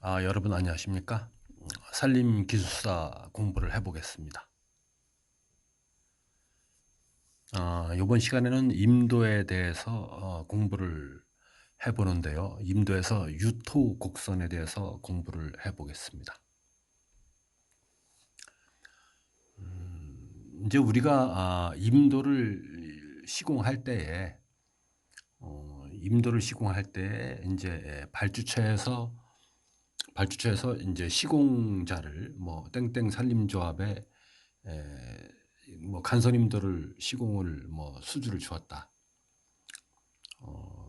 여러분 안녕하십니까? 산림기술사 공부를 해보겠습니다. 이번 시간에는 임도에 대해서 공부를 해보는데요. 임도에서 유토곡선에 대해서 공부를 해보겠습니다. 이제 우리가 임도를 시공할 때에 이제 발주처에서 이제 시공자를 뭐 땡땡 산림조합에 뭐 간선임도를 시공을 뭐 수주를 주었다.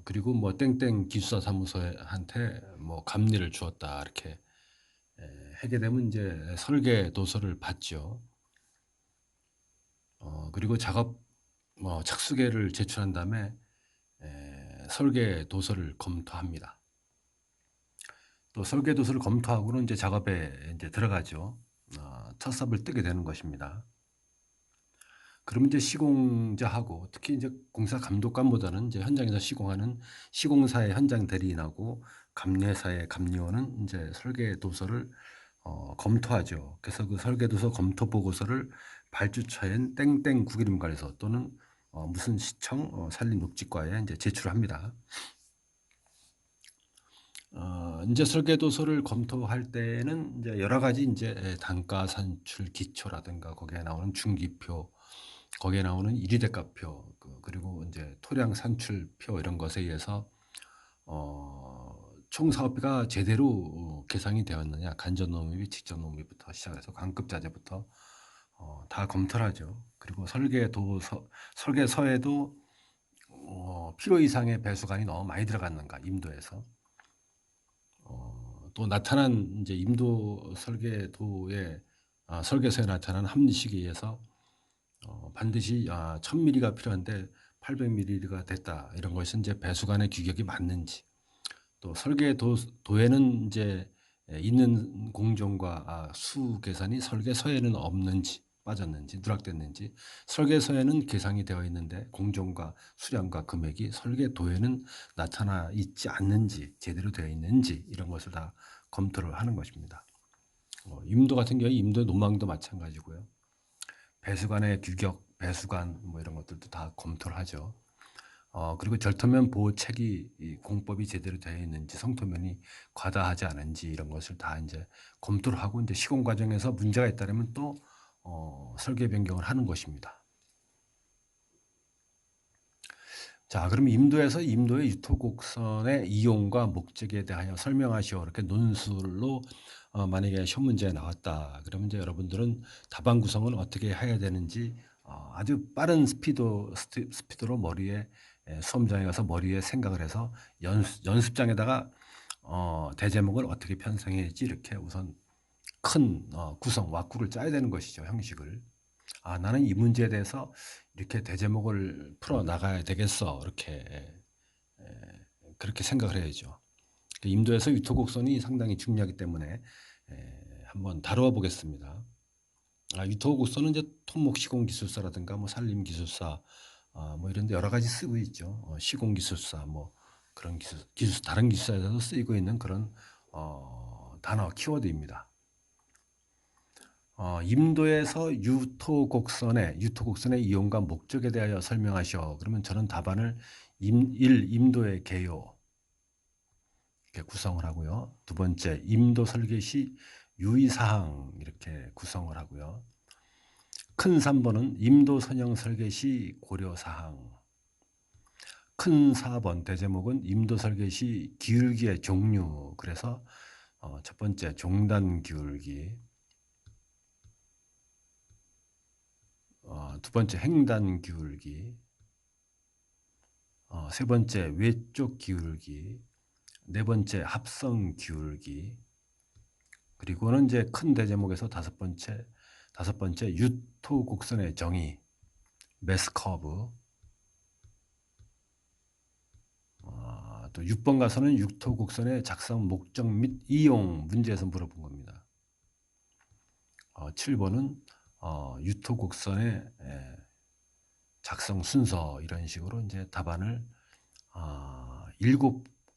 그리고 뭐 땡땡 기술사 사무소한테 뭐 감리를 주었다. 이렇게 하게 되면 이제 설계 도서를 받죠. 그리고 작업 뭐 착수계를 제출한 다음에 설계 도서를 검토합니다. 또 설계 도서를 검토하고는 이제 작업에 이제 들어가죠. 첫 삽을 뜨게 되는 것입니다. 그러면 이제 시공자하고 특히 이제 공사 감독관보다는 이제 현장에서 시공하는 시공사의 현장 대리인하고 감리사의 감리원은 이제 설계 도서를 검토하죠. 그래서 그 설계 도서 검토 보고서를 발주처인 땡땡 국유림관에서 또는 무슨 시청 산림녹지과에 이제 제출합니다. 이제 설계 도서를 검토할 때는 이제 여러 가지 이제 단가 산출 기초라든가 거기에 나오는 중기표, 거기에 나오는 일위대가표, 그리고 이제 토량 산출표 이런 것에 의해서 총 사업비가 제대로 계산이 되었느냐, 간접농업비, 직접농업비부터 시작해서 관급자재부터 다 검토를 하죠. 그리고 설계서에도 필요 이상의 배수관이 너무 많이 들어갔는가, 임도에서. 또 나타난 이제 임도 설계도의 설계서에 나타난 합리식에 의해서 반드시 1000mm가 필요한데 800mm가 됐다. 이런 것은 이제 배수관의 규격이 맞는지, 또 설계도에는 이제 있는 공정과 수 계산이 설계서에는 없는지, 빠졌는지, 누락됐는지, 설계서에는 계산이 되어 있는데 공정과 수량과 금액이 설계도에는 나타나 있지 않는지, 제대로 되어 있는지, 이런 것을 다 검토를 하는 것입니다. 임도 같은 경우에 임도 노망도 마찬가지고요. 배수관의 규격, 배수관 뭐 이런 것들도 다 검토를 하죠. 그리고 절토면 보호책이 이 공법이 제대로 되어 있는지, 성토면이 과다하지 않은지 이런 것을 다 이제 검토를 하고 이제 시공 과정에서 문제가 있다면 또 설계 변경을 하는 것입니다. 자, 그럼 임도에서 임도의 유토곡선의 이용과 목적에 대하여 설명하시오. 이렇게 논술로 만약에 시험 문제에 나왔다. 그러면 이제 여러분들은 답안 구성은 어떻게 해야 되는지 아주 빠른 스피드로 머리에 수험장에 가서 머리에 생각을 해서 연습장에다가 대제목을 어떻게 편성해야지 이렇게 우선 큰 구성, 왁구를 짜야 되는 것이죠. 형식을. 나는 이 문제에 대해서 이렇게 대제목을 풀어 나가야 되겠어. 이렇게 그렇게 생각을 해야죠. 임도에서 유토곡선이 상당히 중요하기 때문에 한번 다루어 보겠습니다. 유토곡선은 이제 토목시공기술사라든가 뭐 산림기술사 뭐 이런 데 여러 가지 쓰고 있죠. 시공기술사 뭐 그런 다른 기술사에서도 쓰이고 있는 그런 단어 키워드입니다. 임도에서 유토곡선의 이용과 목적에 대하여 설명하시오. 그러면 저는 답안을 1. 임도의 개요 이렇게 구성을 하고요. 두 번째, 임도 설계 시 유의사항 이렇게 구성을 하고요. 큰 3번은 임도 선형 설계 시 고려사항. 큰 4번 대제목은 임도 설계 시 기울기의 종류. 그래서 첫 번째 종단 기울기, 두 번째 횡단 기울기, 세 번째 외쪽 기울기, 네 번째 합성 기울기, 그리고는 이제 큰 대제목에서 다섯 번째 유토 곡선의 정의, 매스 커브. 또 6번 가서는 유토 곡선의 작성 목적 및 이용 문제에서 물어본 겁니다. 7번은 유토 곡선의 작성 순서, 이런 식으로 이제 답안을 7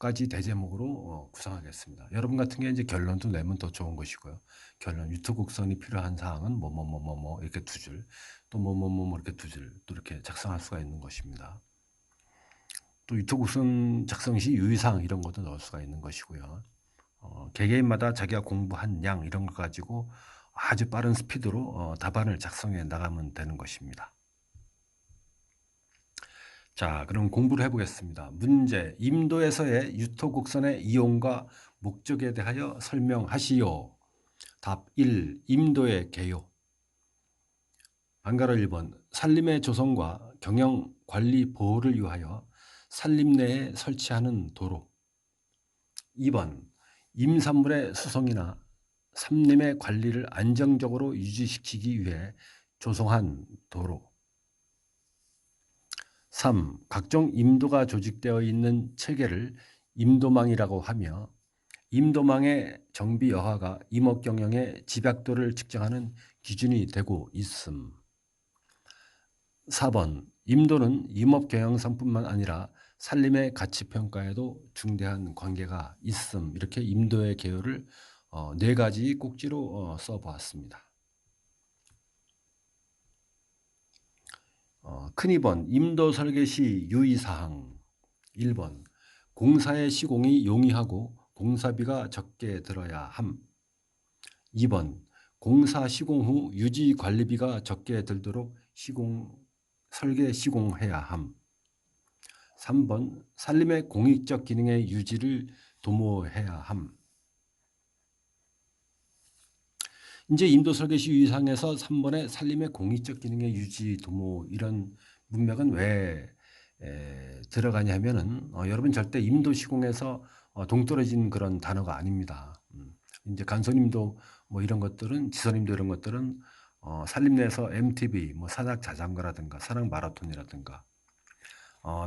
가지 대제목으로 구성하겠습니다. 여러분 같은 경우에 이제 결론도 내면 더 좋은 것이고요. 결론 유토곡선이 필요한 사항은 뭐뭐뭐뭐뭐 이렇게 두 줄, 또 뭐뭐뭐뭐 이렇게 두 줄, 또 이렇게 작성할 수가 있는 것입니다. 또 유토곡선 작성 시 유의사항 이런 것도 넣을 수가 있는 것이고요. 개개인마다 자기가 공부한 양 이런 거 가지고 아주 빠른 스피드로 답안을 작성해 나가면 되는 것입니다. 자, 그럼 공부를 해보겠습니다. 문제, 임도에서의 유토곡선의 이용과 목적에 대하여 설명하시오. 답 1. 임도의 개요. 안가로 1번, 산림의 조성과 경영, 관리, 보호를 위하여 산림 내에 설치하는 도로. 2번, 임산물의 수송이나 산림의 관리를 안정적으로 유지시키기 위해 조성한 도로. 3. 각종 임도가 조직되어 있는 체계를 임도망이라고 하며 임도망의 정비 여하가 임업 경영의 집약도를 측정하는 기준이 되고 있음. 4번 임도는 임업 경영상뿐만 아니라 산림의 가치 평가에도 중대한 관계가 있음. 이렇게 임도의 개요를 4가지 꼭지로 써보았습니다. 큰 2번 임도 설계 시 유의사항. 1번 공사의 시공이 용이하고 공사비가 적게 들어야 함. 2번 공사 시공 후 유지 관리비가 적게 들도록 설계 시공해야 함. 3번 산림의 공익적 기능의 유지를 도모해야 함. 이제 임도 설계 시 유의사항에서 3번의 산림의 공익적 기능의 유지 도모 이런 문맥은 왜 들어가냐면은 여러분 절대 임도 시공에서 동떨어진 그런 단어가 아닙니다. 이제 간선임도 뭐 이런 것들은 지선임도 이런 것들은 산림 내에서 MTB 뭐 산악 자전거라든가 산악 마라톤이라든가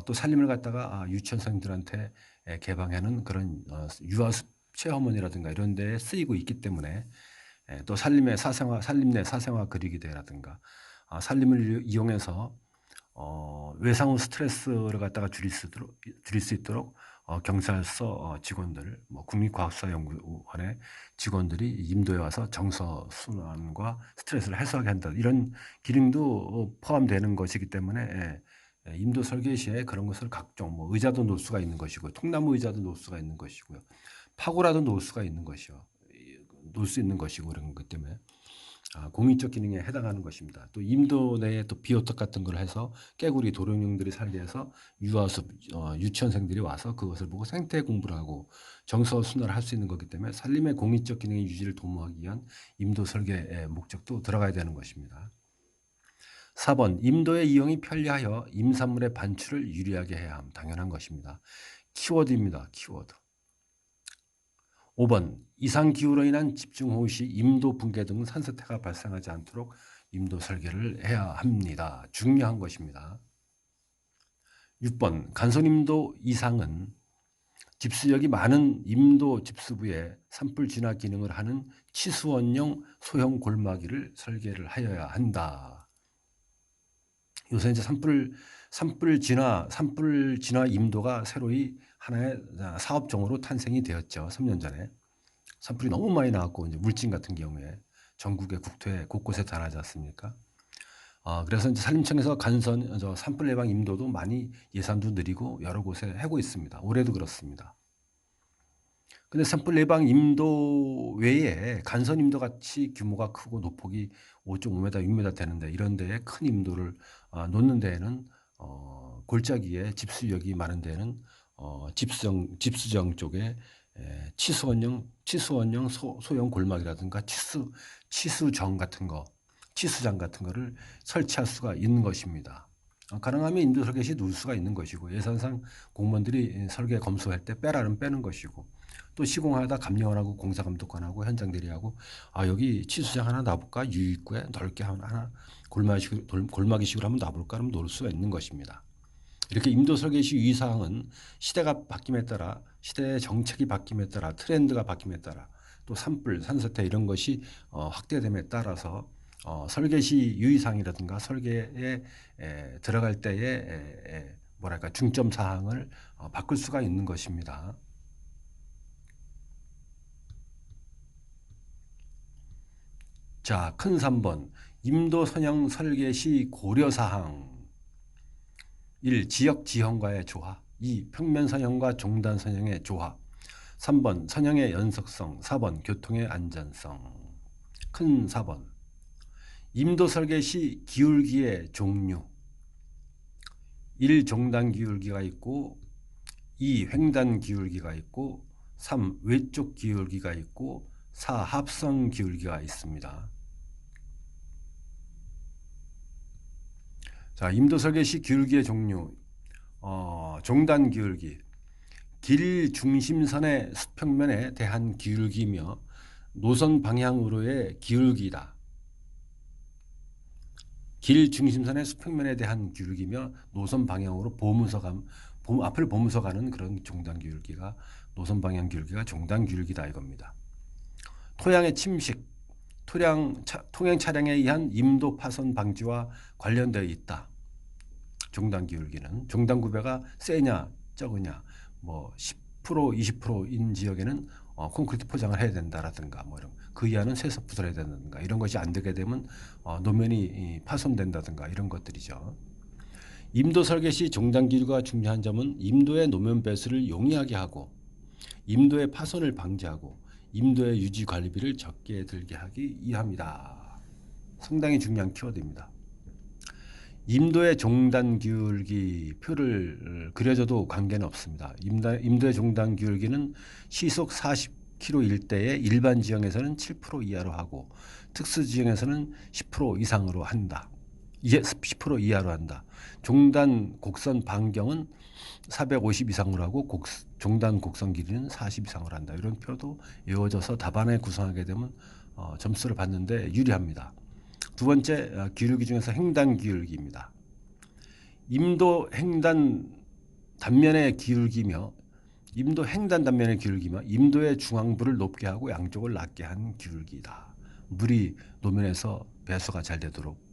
또 산림을 갖다가 유치원생들한테 개방하는 그런 유아숲 체험원이라든가 이런 데에 쓰이고 있기 때문에 또 산림 내 사생활 그리기 대회라든가 산림을 이용해서 외상후 스트레스를 갖다가 줄일 수 있도록 경찰서 직원들, 뭐 국립과학수사연구원의 직원들이 임도에 와서 정서 순환과 스트레스를 해소하게 한다. 이런 기능도 포함되는 것이기 때문에 임도 설계 시에 그런 것을 각종 뭐 의자도 놓을 수가 있는 것이고 통나무 의자도 놓을 수가 있는 것이고요. 파고라도 놓을 수가 있는 것이요. 놓을 수 있는 것이고 그런 것 때문에 공익적 기능에 해당하는 것입니다. 또 임도 내에 또 비오떡 같은 걸 해서 깨구리 도롱뇽들이 살게 해서 유아숲 유치원생들이 와서 그것을 보고 생태 공부를 하고 정서 순환을 할 수 있는 거기 때문에 산림의 공익적 기능의 유지를 도모하기 위한 임도 설계의 목적도 들어가야 되는 것입니다. 4번 임도의 이용이 편리하여 임산물의 반출을 유리하게 해야 함. 당연한 것입니다. 키워드입니다. 키워드. 5번 이상기후로 인한 집중호우 시 임도 붕괴 등 산사태가 발생하지 않도록 임도 설계를 해야 합니다. 중요한 것입니다. 6번 간선임도 이상은 집수력이 많은 임도 집수부에 산불 진화 기능을 하는 치수원형 소형 골마기를 설계를 하여야 한다. 요새 이제 산불 진화 임도가 새로이 하나의 사업종으로 탄생이 되었죠. 3년 전에. 산불이 너무 많이 나왔고 이제 물진 같은 경우에 전국의 국토에 곳곳에 다 나지 않습니까? 그래서 이제 산림청에서 산불 예방 임도도 많이 예산도 느리고 여러 곳에 하고 있습니다. 올해도 그렇습니다. 근데 산불 예방 임도 외에 간선 임도 같이 규모가 크고 노폭이 5.5m, 6m 되는데 이런 데에 큰 임도를 놓는 데에는 골짜기에 집수력이 많은 데는 집수정 쪽에 치수원형 소형 골막이라든가 치수장 같은 거를 설치할 수가 있는 것입니다. 가능하면 임도 설계 시 놓을 수가 있는 것이고 예산상 공무원들이 설계 검수할 때 빼라는 빼는 것이고 또 시공하다 감리원하고 공사감독관하고 현장 대리하고 여기 치수장 하나 놔볼까 유입구에 넓게 하나 골마기식으로 한번 놔볼까 하면 놓을 수가 있는 것입니다. 이렇게 임도 설계 시 유의사항은 시대가 바뀜에 따라 시대의 정책이 바뀜에 따라 트렌드가 바뀜에 따라 또 산불, 산사태 이런 것이 확대됨에 따라서 설계 시 유의사항이라든가 설계에 들어갈 때의 뭐랄까 중점 사항을 바꿀 수가 있는 것입니다. 자, 큰 3번. 임도 선형 설계 시 고려사항. 1. 지역 지형과의 조화. 2. 평면 선형과 종단 선형의 조화. 3번 선형의 연속성. 4번 교통의 안전성. 큰 4번. 임도 설계 시 기울기의 종류. 1. 종단 기울기가 있고 2. 횡단 기울기가 있고 3. 외쪽 기울기가 있고 4. 합성 기울기가 있습니다. 자, 임도 설계 시 기울기의 종류. 종단 기울기. 길 중심선의 수평면에 대한 기울기며 노선 방향으로의 기울기다. 길 중심선의 수평면에 대한 기울기며 노선 방향으로 앞을 보면서 가는 그런 종단 기울기가, 노선 방향 기울기가 종단 기울기다 이겁니다. 토양의 침식, 통행 차량에 의한 임도 파손 방지와 관련되어 있다. 종단 기울기는 종단 구배가 세냐 적으냐, 뭐 10% 20%인 지역에는 콘크리트 포장을 해야 된다라든가 뭐 이런, 그 이하는 쇠석 부설해야 된다든가, 이런 것이 안 되게 되면 노면이 파손된다든가 이런 것들이죠. 임도 설계 시 종단 기울기가 중요한 점은 임도의 노면 배수를 용이하게 하고 임도의 파손을 방지하고 임도의 유지 관리비를 적게 들게 하기 위함이다. 상당히 중요한 키워드입니다. 임도의 종단 기울기 표를 그려줘도 관계는 없습니다. 임도의 종단 기울기는 시속 40km 일대의 일반 지형에서는 7% 이하로 하고 특수 지형에서는 10% 이상으로 한다. 10% 이하로 한다. 종단 곡선 반경은 450 이상으로 하고 종단 곡선 길이는 40 이상으로 한다. 이런 표도 외워져서 답안에 구성하게 되면 점수를 받는데 유리합니다. 두 번째, 기울기 중에서 횡단 기울기입니다. 임도 횡단 단면의 기울기며 임도의 중앙부를 높게 하고 양쪽을 낮게 한 기울기다. 물이 노면에서 배수가 잘 되도록.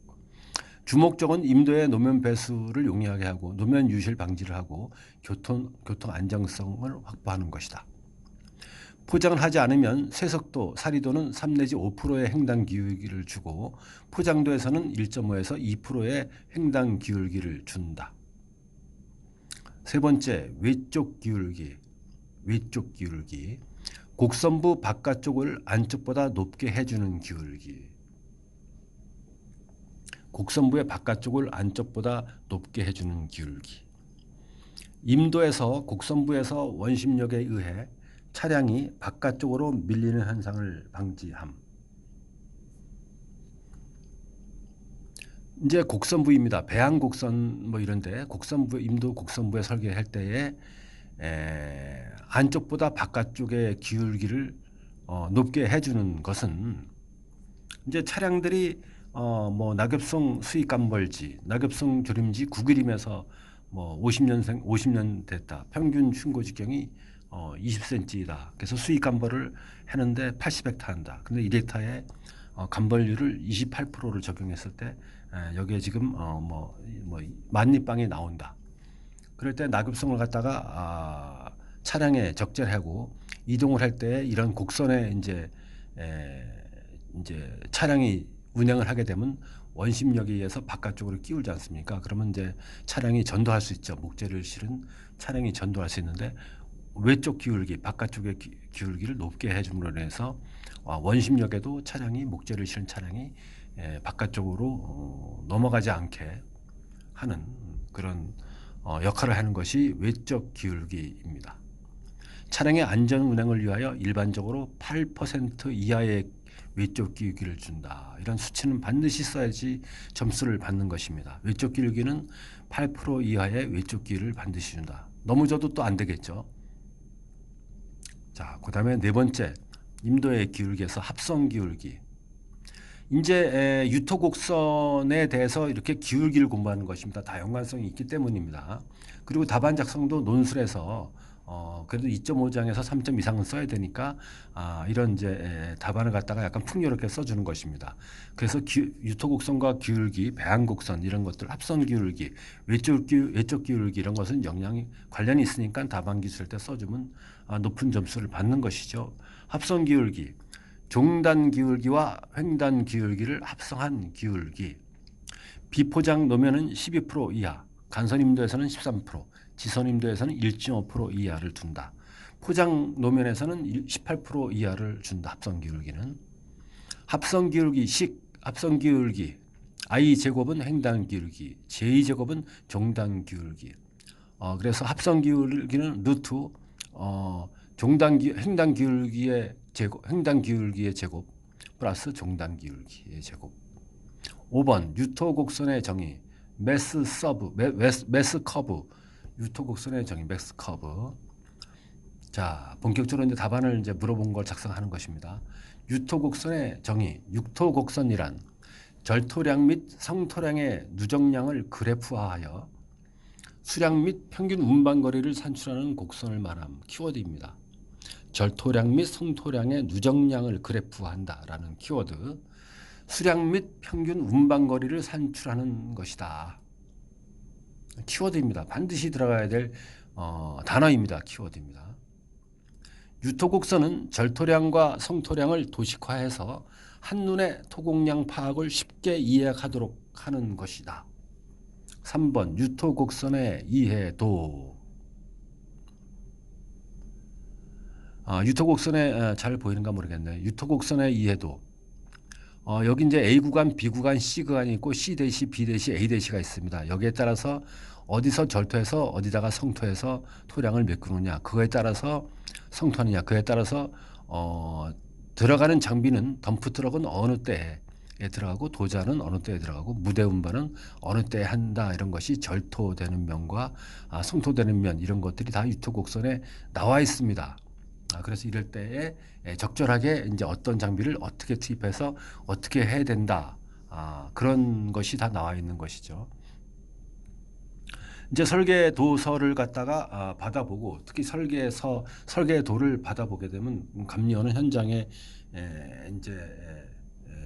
주목적은 임도의 노면 배수를 용이하게 하고 노면 유실 방지를 하고 교통 안정성을 확보하는 것이다. 포장을 하지 않으면 쇠석도, 사리도는 3 내지 5%의 횡단 기울기를 주고 포장도에서는 1.5에서 2%의 횡단 기울기를 준다. 세 번째, 외쪽 기울기. 곡선부 바깥쪽을 안쪽보다 높게 해주는 기울기. 곡선부의 바깥쪽을 안쪽보다 높게 해주는 기울기. 임도에서 곡선부에서 원심력에 의해 차량이 바깥쪽으로 밀리는 현상을 방지함. 이제 곡선부입니다. 배항곡선 뭐 이런데 임도 곡선부에 설계할 때에 안쪽보다 바깥쪽의 기울기를 높게 해주는 것은, 이제 차량들이 뭐 낙엽성 수익감벌지, 낙엽성 조림지 9그림에서 뭐 50년 됐다. 평균 충고지경이 20cm다. 그래서 수익 감벌을 하는데 80헥타 한다. 근데 1헥타에 감벌률을 28%를 적용했을 때 여기에 지금 만립방이 나온다. 그럴 때 낙엽성을 갖다가 차량에 적재하고 이동을 할 때 이런 곡선에 이제 차량이 운행을 하게 되면 원심력에 의해서 바깥쪽으로 끼울지 않습니까? 그러면 이제 차량이 전도할 수 있죠. 목재를 실은 차량이 전도할 수 있는데, 외쪽 기울기, 바깥쪽의 기울기를 높게 해줌으로 인해서 원심력에도 목재를 실은 차량이 바깥쪽으로 넘어가지 않게 하는 그런 역할을 하는 것이 외적 기울기입니다. 차량의 안전 운행을 위하여 일반적으로 8% 이하의 외적 기울기를 준다. 이런 수치는 반드시 써야지 점수를 받는 것입니다. 외적 기울기는 8% 이하의 외적 기울기를 반드시 준다. 너무 줘도 또 안 되겠죠. 자, 그 다음에 네 번째, 임도의 기울기에서 합성 기울기. 이제 유토곡선에 대해서 이렇게 기울기를 공부하는 것입니다. 다 연관성이 있기 때문입니다. 그리고 답안 작성도 논술에서 그래도 2.5장에서 3점 이상은 써야 되니까 이런 이제 답안을 갖다가 약간 풍요롭게 써주는 것입니다. 그래서 유토곡선과 기울기, 배항곡선 이런 것들, 합성 기울기, 외적 기울기 이런 것은 관련이 있으니까 답안 기술 때 써주면 높은 점수를 받는 것이죠. 합성 기울기, 종단 기울기와 횡단 기울기를 합성한 기울기. 비포장 노면은 12% 이하, 간선 임도에서는 13%, 지선 임도에서는 1.5% 이하를 둔다. 포장 노면에서는 18% 이하를 준다. 합성 기울기는. 합성 기울기 식, 합성 기울기 I 제곱은 횡단 기울기, J 제곱은 종단 기울기. 그래서 합성 기울기는 루트 횡단 기울기의 제곱, 횡단 기울기의 제곱 플러스 종단 기울기의 제곱. 5번 유토 곡선의 정의 매스 커브. 유토 곡선의 정의 매스 커브. 자, 본격적으로 이제 답안을 이제 물어본 걸 작성하는 것입니다. 유토 곡선의 정의. 유토 곡선이란 절토량 및 성토량의 누적량을 그래프화하여 수량 및 평균 운반거리를 산출하는 곡선을 말함. 키워드입니다. 절토량 및 성토량의 누적량을 그래프화한다라는 키워드. 수량 및 평균 운반거리를 산출하는 것이다. 키워드입니다. 반드시 들어가야 될 단어입니다. 키워드입니다. 유토곡선은 절토량과 성토량을 도식화해서 한눈에 토공량 파악을 쉽게 이해하도록 하는 것이다. 3번 유토곡선의 이해도. 유토곡선에 잘 보이는가 모르겠네요. 유토곡선의 이해도. 여기 이제 A 구간, B 구간, C 구간이 있고 C 대시, B 대시, A 대시가 있습니다. 여기에 따라서 어디서 절토해서 어디다가 성토해서 토량을 메꾸느냐, 그거에 따라서 성토하느냐, 그에 따라서 들어가는 장비는 덤프트럭은 어느 때에 들어가고 도자는 어느 때에 들어가고 무대 운반은 어느 때에 한다. 이런 것이 절토되는 면과 성토되는 면, 이런 것들이 다 유토곡선에 나와 있습니다. 그래서 이럴 때에 적절하게 이제 어떤 장비를 어떻게 투입해서 어떻게 해야 된다. 그런 것이 다 나와 있는 것이죠. 이제 설계도서를 갖다가 받아보고, 특히 설계도를 받아보게 되면 감리원은 현장에 이제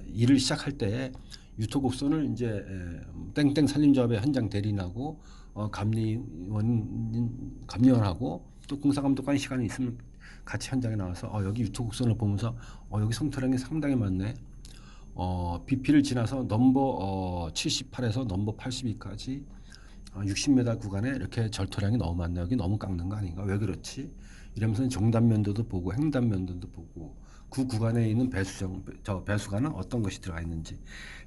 일을 시작할 때 유토곡선을 이제 땡땡 산림조합의 현장 대리인하고 감리원하고 또 공사감독관 시간이 있으면 같이 현장에 나와서 여기 유토곡선을 보면서 여기 성토량이 상당히 많네. BP를 지나서 넘버 78에서 넘버 82까지 60m 구간에 이렇게 절토량이 너무 많네. 여기 너무 깎는 거 아닌가? 왜 그렇지? 이러면서 종단면도도 보고 횡단면도도 보고 그 구간에 있는 배수관은 어떤 것이 들어가 있는지,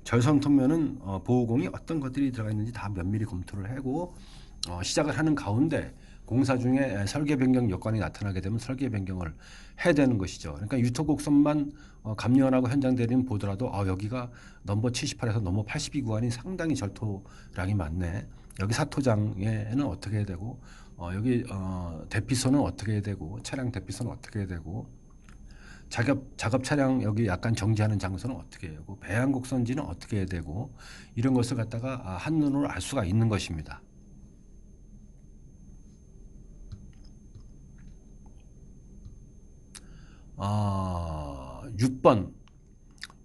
절성토면은 보호공이 어떤 것들이 들어가 있는지 다 면밀히 검토를 하고 시작을 하는 가운데 공사 중에 설계 변경 여건이 나타나게 되면 설계 변경을 해야 되는 것이죠. 그러니까 유토곡선만 감리원하고 현장 대리는 보더라도 여기가 넘버 78에서 넘버 82 구간이 상당히 절토량이 많네. 여기 사토장에는 어떻게 해야 되고 여기 대피소는 어떻게 해야 되고 차량 대피소는 어떻게 해야 되고 작업 차량 여기 약간 정지하는 장소는 어떻게 해야 되고 배양곡선지는 어떻게 해야 되고 이런 것을 갖다가 한눈으로 알 수가 있는 것입니다. 아, 6번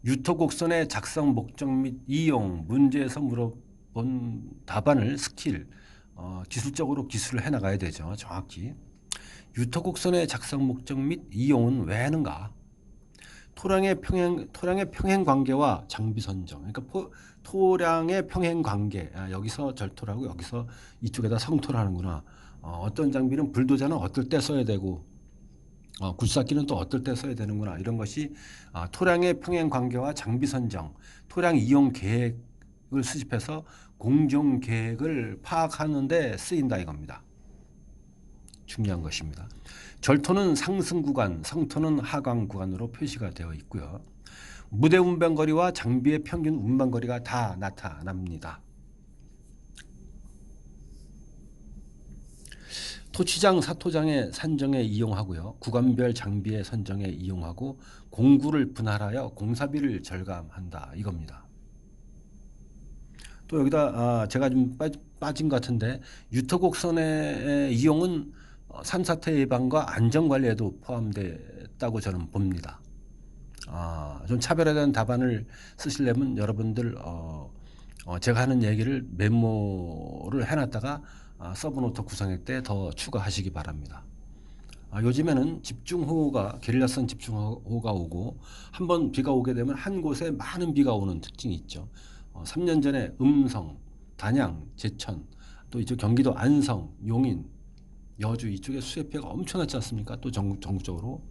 유토곡선의 작성 목적 및 이용 문제에서 물어본 답안을 스킬 기술적으로 기술을 해나가야 되죠. 정확히 유토곡선의 작성 목적 및 이용은 왜 하는가? 토량의 평행 관계와 장비 선정. 그러니까 토량의 평행 관계. 여기서 절토라고 여기서 이쪽에다 성토를 하는구나. 어떤 장비는 불도저는 어떨 때 써야 되고 굴삭기는 또 어떨 때 써야 되는구나. 이런 것이 토량의 평행 관계와 장비 선정, 토량 이용 계획을 수집해서 공정 계획을 파악하는 데 쓰인다 이겁니다. 중요한 것입니다. 절토는 상승 구간, 성토는 하강 구간으로 표시가 되어 있고요. 무대 운반거리와 장비의 평균 운반거리가 다 나타납니다. 토치장, 사토장의 산정에 이용하고요. 구간별 장비의 선정에 이용하고 공구를 분할하여 공사비를 절감한다 이겁니다. 또 여기다 제가 좀 빠진 것 같은데 유토곡선의 이용은 산사태 예방과 안전관리에도 포함됐다고 저는 봅니다. 좀 차별화된 답안을 쓰시려면 여러분들 제가 하는 얘기를 메모를 해놨다가 서브노트 구성할 때 더 추가하시기 바랍니다. 요즘에는 집중호우가 게릴라성 집중호우가 오고 한번 비가 오게 되면 한 곳에 많은 비가 오는 특징이 있죠. 3년 전에 음성, 단양, 제천, 또 이쪽 경기도 안성, 용인, 여주 이쪽에 수해 피해가 엄청났지 않습니까? 또 전국적으로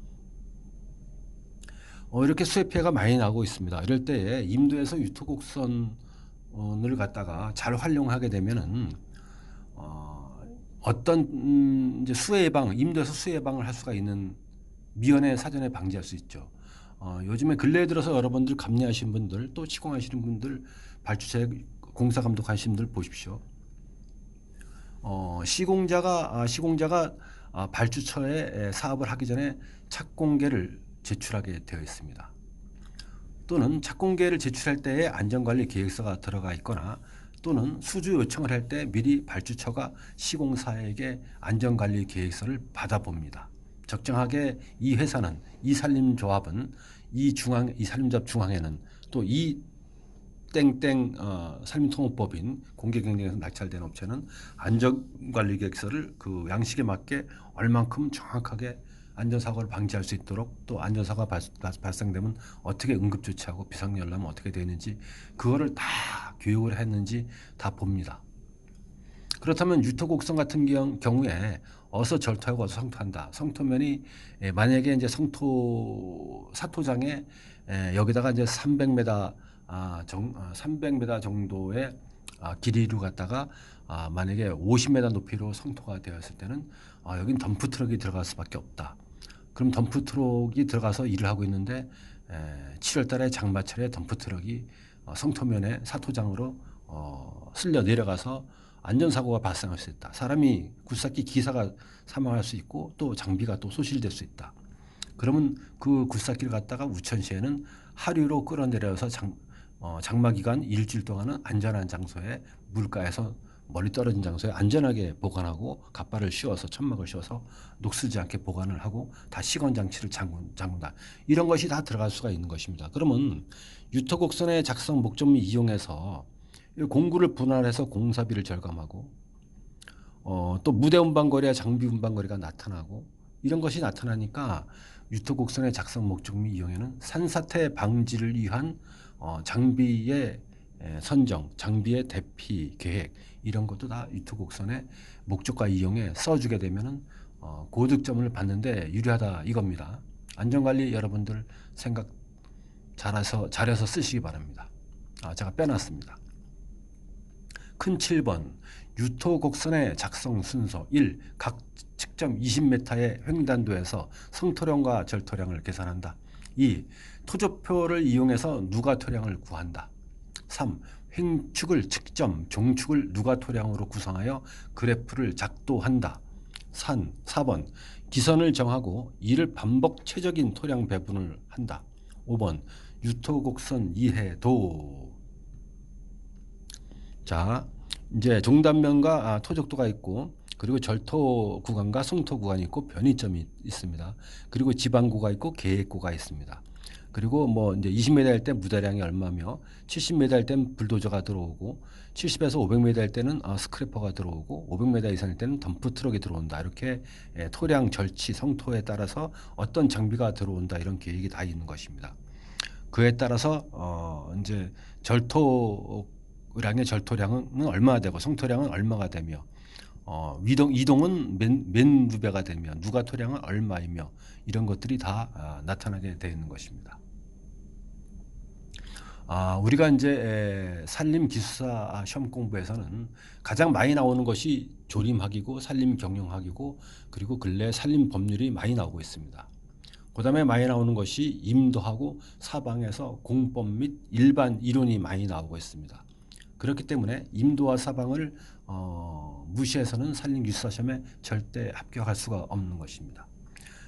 이렇게 수해 피해가 많이 나고 있습니다. 이럴 때에 임도에서 유토곡선을 갖다가 잘 활용하게 되면은 어, 어떤 이제 수해 예방, 임도에서 수해 예방을 할 수가 있는 미연에 사전에 방지할 수 있죠. 요즘에 근래에 들어서 여러분들 감리하신 분들 또 시공하시는 분들 발주처에 공사 감독하시는 분들 보십시오. 시공자가 발주처에 사업을 하기 전에 착공계를 제출하게 되어 있습니다. 또는 착공계를 제출할 때에 안전관리 계획서가 들어가 있거나 또는 수주 요청을 할 때 미리 발주처가 시공사에게 안전관리 계획서를 받아봅니다. 적정하게 이 회사는 이 산림조합은 이 산림조합 중앙에는 또 이 땡땡 산림통업법인 공개경쟁에서 낙찰된 업체는 안전관리 계획서를 그 양식에 맞게 얼만큼 정확하게 안전사고를 방지할 수 있도록 또 안전사고가 발생되면 어떻게 응급조치하고 비상연락하면 어떻게 되는지 그거를 다 교육을 했는지 다 봅니다. 그렇다면 유토곡선 같은 경우에 어서 절토하고 어서 성토한다. 성토면이 만약에 이제 사토장에 여기다가 이제 300m 300m 정도의 길이로 갖다가 만약에 50m 높이로 성토가 되었을 때는 여긴 덤프 트럭이 들어갈 수밖에 없다. 그럼 덤프 트럭이 들어가서 일을 하고 있는데 7월 달에 장마철에 덤프 트럭이 성토면에 사토장으로 쓸려 내려가서 안전사고가 발생할 수 있다. 사람이 굴삭기 기사가 사망할 수 있고 또 장비가 또 소실될 수 있다. 그러면 그 굴삭기를 갖다가 우천시에는 하류로 끌어내려서 장마 기간 일주일 동안은 안전한 장소에 물가에서 멀리 떨어진 장소에 안전하게 보관하고 갓발을 씌워서 천막을 씌워서 녹슬지 않게 보관을 하고 다 시건 장치를 잠근다. 이런 것이 다 들어갈 수가 있는 것입니다. 그러면 유토곡선의 작성 목적물 이용해서 공구를 분할해서 공사비를 절감하고 또 무대 운반거리와 장비 운반거리가 나타나고 이런 것이 나타나니까 유토곡선의 작성 목적 및 이용에는 산사태 방지를 위한 장비의 선정, 장비의 대피 계획 이런 것도 다 유토곡선의 목적과 이용에 써주게 되면은 고득점을 받는데 유리하다 이겁니다. 안전관리 여러분들 생각 잘해서 쓰시기 바랍니다. 제가 빼놨습니다. 큰 7번 유토곡선의 작성 순서 1. 각 측정 20m의 횡단도에서 성토량과 절토량을 계산한다. 2. 토조표를 이용해서 누가토량을 구한다. 3. 횡축을 측점, 종축을 누가토량으로 구성하여 그래프를 작도한다. 4번 기선을 정하고 이를 반복 최적인 토량 배분을 한다. 5번 유토곡선 이해도. 자, 이제 종단면과 토적도가 있고 그리고 절토 구간과 성토 구간이 있고 변이점이 있습니다. 그리고 지방고가 있고 계획고가 있습니다. 그리고 뭐 이제 20m 할 때 무다량이 얼마며 70m 할 때는 불도저가 들어오고 70에서 500m 할 때는 스크래퍼가 들어오고 500m 이상일 때는 덤프 트럭이 들어온다. 이렇게 토량, 절치, 성토에 따라서 어떤 장비가 들어온다 이런 계획이 다 있는 것입니다. 그에 따라서 이제 절토량의 절토량은 얼마가 되고 성토량은 얼마가 되며 이동은 맨 누배가 되며 누가토량은 얼마이며 이런 것들이 다 나타나게 되는 것입니다. 우리가 이제 산림기술사 시험 공부에서는 가장 많이 나오는 것이 조림학이고 산림경영학이고 그리고 근래 산림법률이 많이 나오고 있습니다. 그 다음에 많이 나오는 것이 임도하고 사방에서 공법 및 일반 이론이 많이 나오고 있습니다. 그렇기 때문에 임도와 사방을 무시해서는 산림기술사 시험에 절대 합격할 수가 없는 것입니다.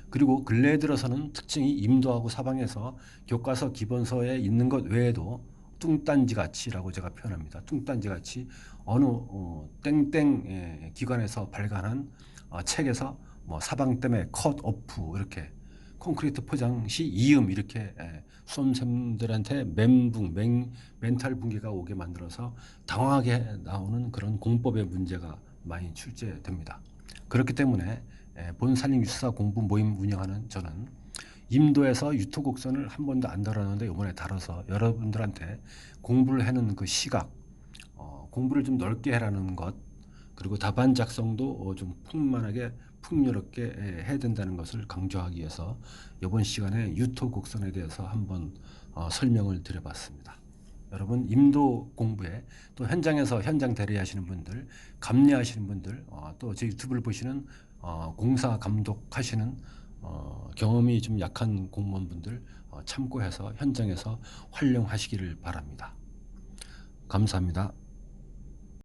그리고 근래에 들어서는 특징이 임도하고 사방에서 교과서 기본서에 있는 것 외에도 뚱딴지같이라고 제가 표현합니다. 뚱딴지같이 어느 땡땡 기관에서 발간한 책에서 뭐 사방 때문에 컷 오프 이렇게 콘크리트 포장 시 이음 이렇게 수험생들한테 멘탈 붕괴가 오게 만들어서 당황하게 나오는 그런 공법의 문제가 많이 출제됩니다. 그렇기 때문에 본산림유수사 공부 모임 운영하는 저는 임도에서 유토곡선을 한 번도 안 다뤘는데 이번에 다뤄서 여러분들한테 공부를 해놓은 그 시각, 공부를 좀 넓게 해라는 것, 그리고 답안 작성도 좀 풍만하게 풍요롭게 해야 된다는 것을 강조하기 위해서 이번 시간에 유토곡선에 대해서 한번 설명을 드려봤습니다. 여러분 임도 공부에 또 현장에서 현장 대리하시는 분들, 감리하시는 분들, 또 제 유튜브를 보시는 공사 감독하시는 경험이 좀 약한 공무원분들 참고해서 현장에서 활용하시기를 바랍니다. 감사합니다.